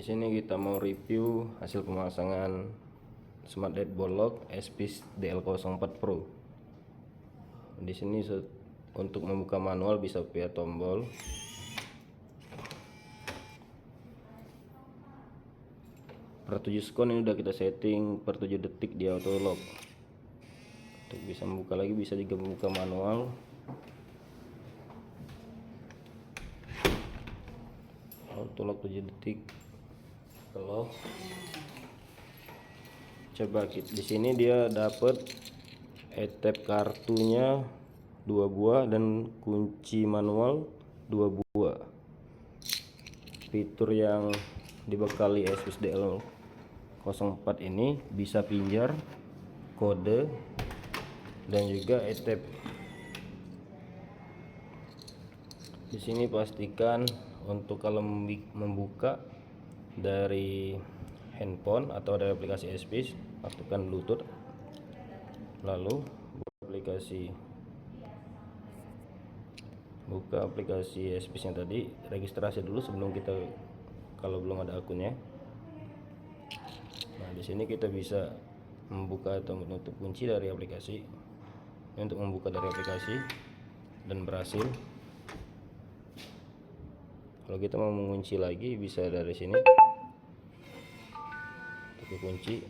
Di sini kita mau review hasil pemasangan Smart Dashboard Lock SPIS DL04 Pro. Di sini untuk membuka manual bisa via tombol. Per 7 sekon ini udah kita setting per 7 detik di auto lock. Untuk bisa membuka lagi bisa juga membuka manual. Auto lock 7 detik. Lock. Coba di sini dia dapat e-tab kartunya 2 buah dan kunci manual 2 buah. Fitur yang dibekali SPIS DL04 ini bisa pinjar, kode, dan juga e-tab. Di sini pastikan untuk kalau membuka dari handphone atau dari aplikasi SPIS, aktifkan Bluetooth, lalu buka aplikasi SPIS yang tadi, registrasi dulu sebelum kita, kalau belum ada akunnya. Nah, di sini kita bisa membuka atau menutup kunci dari aplikasi. Untuk membuka dari aplikasi dan berhasil. Kalau kita mau mengunci lagi bisa dari sini, tekan kunci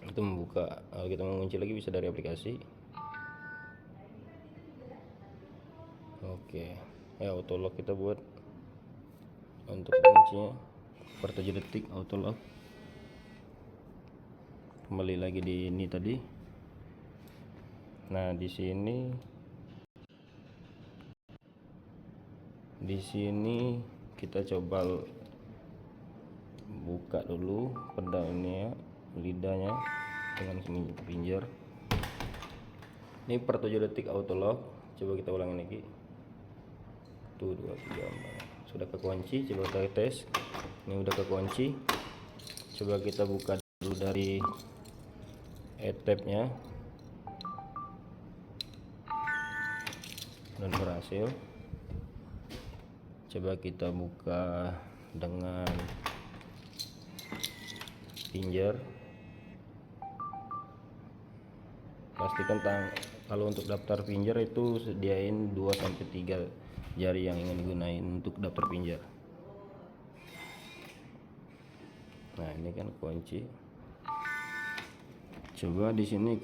itu membuka. Kalau kita mau mengunci lagi bisa dari aplikasi. Oke, ya auto lock kita buat untuk kuncinya per 7 detik auto lock. Kembali lagi di ini tadi. Nah, di sini kita coba buka dulu pedangnya, lidahnya dengan sini pinjar. Ini per 7 detik auto lock. Coba kita ulangi lagi. 1 2 3 4. Sudah kekunci, coba kita tes. Ini udah kekunci. Coba kita buka dulu dari e-tabnya. Dan berhasil. Coba kita buka dengan pinjar. Pastikan kalau untuk daftar pinjar itu sediain 2-3 jari yang ingin digunain untuk daftar pinjar. Nah, ini kan kunci. Coba di sini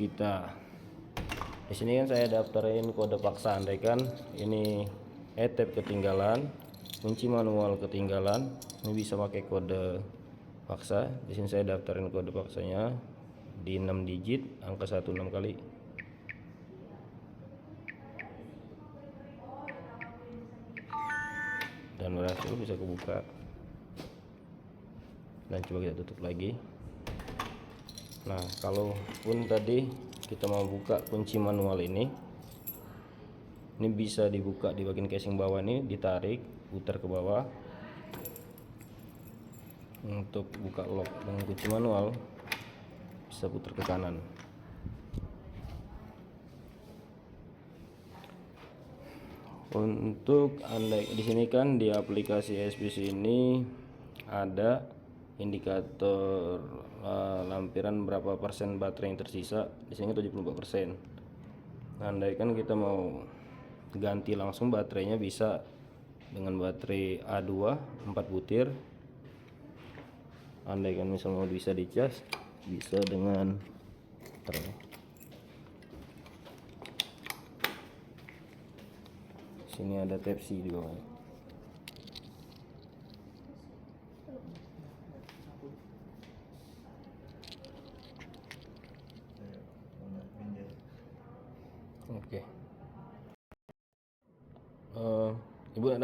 kan saya daftarin kode paksa. Andaikan ini e-tab ketinggalan, kunci manual ketinggalan, ini bisa pakai kode paksa. Di sini saya daftarin kode paksanya di 6 digit, angka 16 kali. Dan berhasil, bisa kebuka. Dan coba kita tutup lagi. Nah, kalaupun tadi kita mau buka kunci manual ini bisa dibuka di bagian casing bawah ini, ditarik, putar ke bawah. Untuk buka lock dengan kunci manual bisa putar ke kanan. Untuk di sini kan di aplikasi SPIS ini ada indikator lampiran berapa persen baterai yang tersisa. Di sini 74%. Andaikan kita mau ganti langsung baterainya, bisa dengan baterai A2 4 butir. Andaikan misalnya mau bisa dicas, bisa dengan sini ada type C di bawah. Oke. Ibu ada